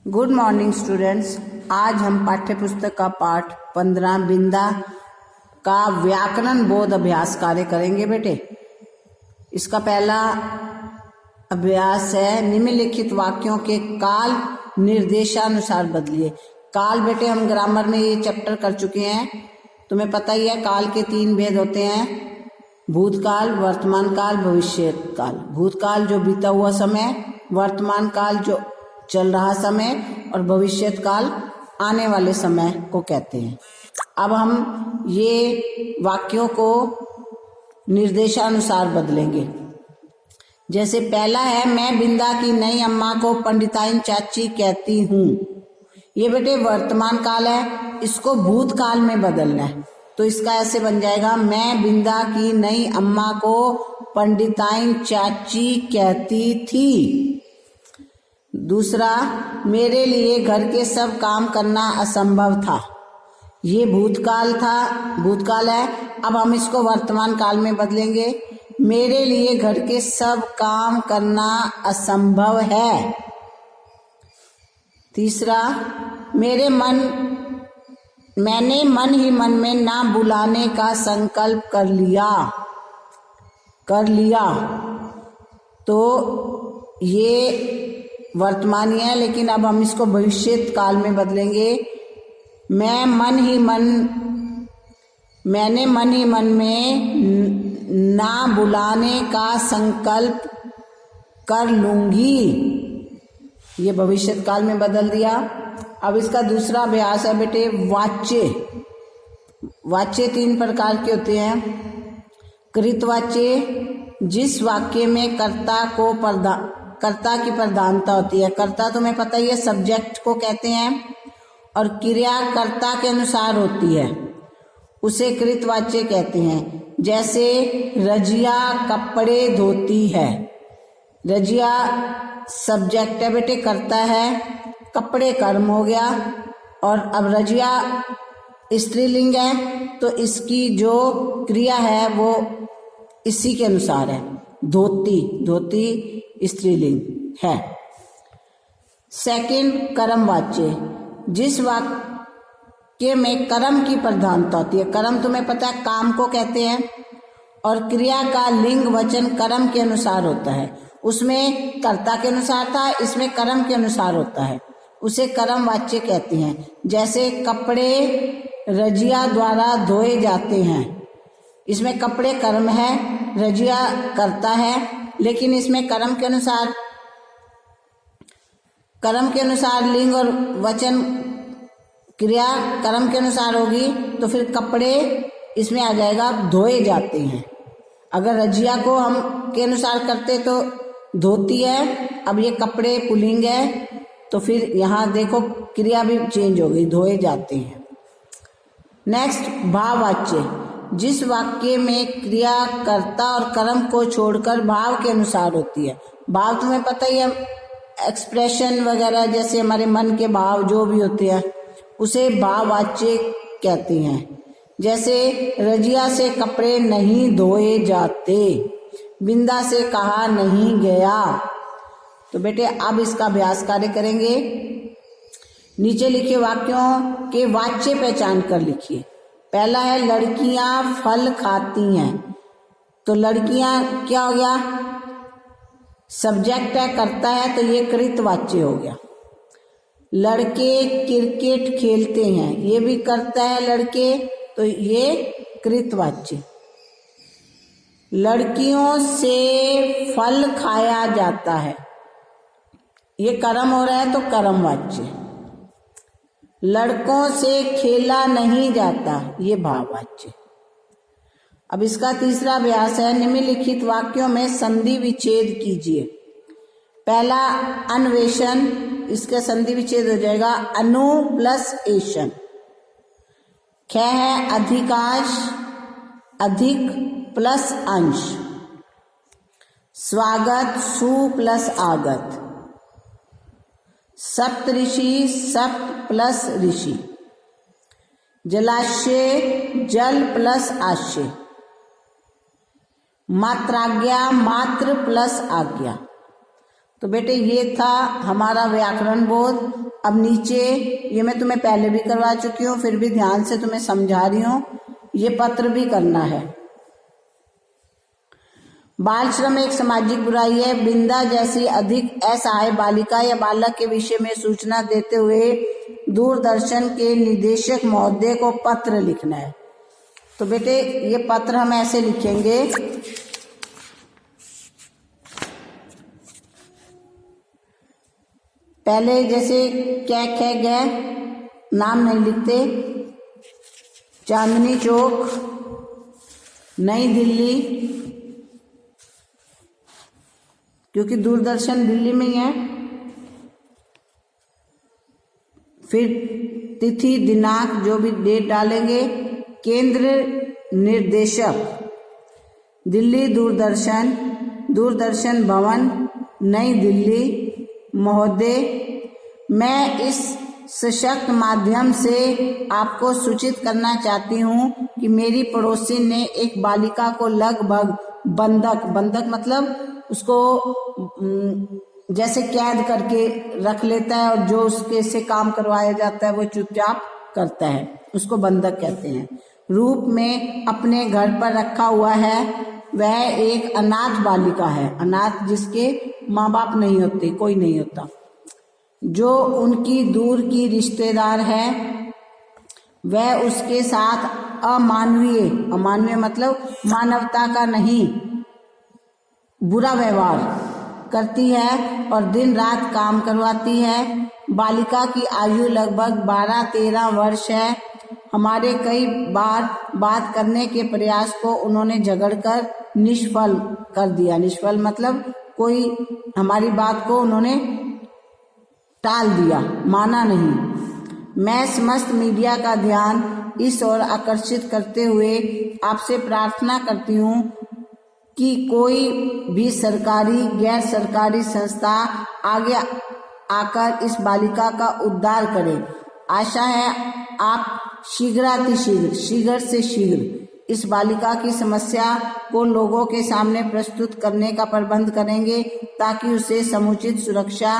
Good morning students. आज हम पाठ्य पुस्तक का पाठ 15 बिंदा का व्याकरण बोध अभ्यास कार्य करेंगे बेटे। इसका पहला अभ्यास है निम्नलिखित वाक्यों के काल निर्देशानुसार बदलिए। काल बेटे हम ग्रामर में ये चैप्टर कर चुके हैं, तुम्हें पता ही है। काल के 3 भेद होते हैं, भूतकाल, वर्तमान काल, भविष्य काल। भूतकाल जो बीता हुआ समय, वर्तमान काल जो चल रहा समय और भविष्य काल आने वाले समय को कहते हैं। अब हम ये वाक्यों को निर्देशानुसार बदलेंगे। जैसे पहला है, मैं बिंदा की नई अम्मा को पंडिताइन चाची कहती हूँ। ये बेटे वर्तमान काल है, इसको भूतकाल में बदलना है। तो इसका ऐसे बन जाएगा, मैं बिंदा की नई अम्मा को पंडिताइन चाची कहती थी। दूसरा, मेरे लिए घर के सब काम करना असंभव था। ये भूतकाल है। अब हम इसको वर्तमान काल में बदलेंगे, मेरे लिए घर के सब काम करना असंभव है। तीसरा, मैंने मन ही मन में ना बुलाने का संकल्प कर लिया। तो ये वर्तमानी है, लेकिन अब हम इसको भविष्य काल में बदलेंगे। मैंने मन ही मन में ना बुलाने का संकल्प कर लूंगी। ये भविष्य काल में बदल दिया। अब इसका दूसरा अभ्यास है बेटे वाच्य 3 प्रकार के होते हैं। कृतवाच्य, जिस वाक्य में कर्ता की प्रधानता होती है। कर्ता तुम्हें पता ही है, सब्जेक्ट को कहते हैं, और क्रिया कर्ता के अनुसार होती है, उसे कृतवाच्य कहते हैं। जैसे रजिया कपड़े धोती है। रजिया सब्जेक्ट है बेटे, कर्ता है, कपड़े कर्म हो गया। और अब रजिया स्त्रीलिंग है, तो इसकी जो क्रिया है वो इसी के अनुसार है। धोती स्त्रीलिंग है। सेकंड, कर्मवाच्य, जिस वाक्य में कर्म की प्रधानता होती है। कर्म तुम्हें पता है काम को कहते हैं, और क्रिया का लिंग वचन कर्म के अनुसार होता है। उसमें कर्ता के अनुसार था, इसमें कर्म के अनुसार होता है, उसे कर्मवाच्य कहते हैं। जैसे कपड़े रजिया द्वारा धोए जाते हैं। इसमें कपड़े कर्म है, रजिया करता है, लेकिन इसमें कर्म के अनुसार लिंग और वचन क्रिया कर्म के अनुसार होगी, तो फिर कपड़े इसमें आ जाएगा धोए जाते हैं। अगर रजिया को हम के अनुसार करते तो धोती है, अब ये कपड़े पुल्लिंग है, तो फिर यहाँ देखो क्रिया भी चेंज हो गई, धोए जाते हैं। नेक्स्ट, भाववाच्य, जिस वाक्य में क्रिया कर्ता और कर्म को छोड़कर भाव के अनुसार होती है। भाव तुम्हें पता ही है, एक्सप्रेशन वगैरह, जैसे हमारे मन के भाव जो भी होते हैं, उसे भाववाच्य कहते हैं। जैसे रजिया से कपड़े नहीं धोए जाते, बिंदा से कहा नहीं गया। तो बेटे अब इसका अभ्यास कार्य करेंगे। नीचे लिखे वाक्यों के वाच्य पहचान कर लिखिए। पहला है, लड़कियां फल खाती हैं। तो लड़कियां क्या हो गया, सब्जेक्ट है, करता है, तो ये कृतवाच्य हो गया। लड़के क्रिकेट खेलते हैं, ये भी करता है लड़के, तो ये कृतवाच्य। लड़कियों से फल खाया जाता है, ये कर्म हो रहा है, तो कर्मवाच्य। लड़कों से खेला नहीं जाता, ये भाववाच्य। अब इसका तीसरा अभ्यास है, निम्नलिखित वाक्यों में संधि विच्छेद कीजिए। पहला, अन्वेषण, इसका संधि विच्छेद हो जाएगा अनु प्लस एशन। ख है अधिकांश, अधिक प्लस अंश। स्वागत, सु प्लस आगत। सप्तऋषि, सप्त प्लस ऋषि। जलाशय, जल प्लस आशय। मात्राज्ञा, मात्र प्लस आज्ञा। तो बेटे ये था हमारा व्याकरण बोध। अब नीचे ये मैं तुम्हें पहले भी करवा चुकी हूँ, फिर भी ध्यान से तुम्हें समझा रही हूँ, ये पत्र भी करना है। बाल श्रम एक सामाजिक बुराई है। बिंदा जैसी अधिक असहाय बालिका या बालक के विषय में सूचना देते हुए दूरदर्शन के निदेशक महोदय को पत्र लिखना है। तो बेटे ये पत्र हम ऐसे लिखेंगे, पहले जैसे क्या खे गए नाम नहीं लिखते, चांदनी चौक, नई दिल्ली, क्योंकि दूरदर्शन दिल्ली में ही है। फिर तिथि दिनांक जो भी डेट डालेंगे, केंद्र निर्देशक दिल्ली दूरदर्शन, दूरदर्शन भवन नई दिल्ली। महोदय, मैं इस सशक्त माध्यम से आपको सूचित करना चाहती हूँ कि मेरी पड़ोसी ने एक बालिका को लगभग बंधक मतलब उसको जैसे कैद करके रख लेता है और जो उसके से काम करवाया जाता है वो चुपचाप करता है, उसको बंधक कहते हैं, रूप में अपने घर पर रखा हुआ है। वह एक अनाथ बालिका है, अनाथ जिसके माँ बाप नहीं होते, कोई नहीं होता, जो उनकी दूर की रिश्तेदार है। वह उसके साथ अमानवीय मतलब मानवता का नहीं, बुरा व्यवहार करती है और दिन रात काम करवाती है। बालिका की आयु लगभग 12-13 वर्ष है। हमारे कई बार बात करने के प्रयास को उन्होंने झगड़कर निष्फल कर दिया। निष्फल मतलब कोई हमारी बात को उन्होंने टाल दिया, माना नहीं। मैं समस्त मीडिया का ध्यान इस ओर आकर्षित करते हुए आपसे प्रार्थना करती हूँ कि कोई भी सरकारी गैर सरकारी संस्था आगे आकर इस बालिका का उद्धार करे। आशा है आप शीघ्र से शीघ्र इस बालिका की समस्या को लोगों के सामने प्रस्तुत करने का प्रबंध करेंगे ताकि उसे समुचित सुरक्षा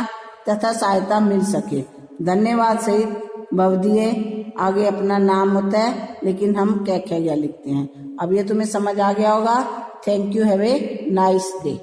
तथा सहायता मिल सके। धन्यवाद सहित भवदीय। आगे अपना नाम होता है लेकिन हम क्या लिखते हैं। अब ये तुम्हें समझ आ गया होगा। Thank you, have a nice day.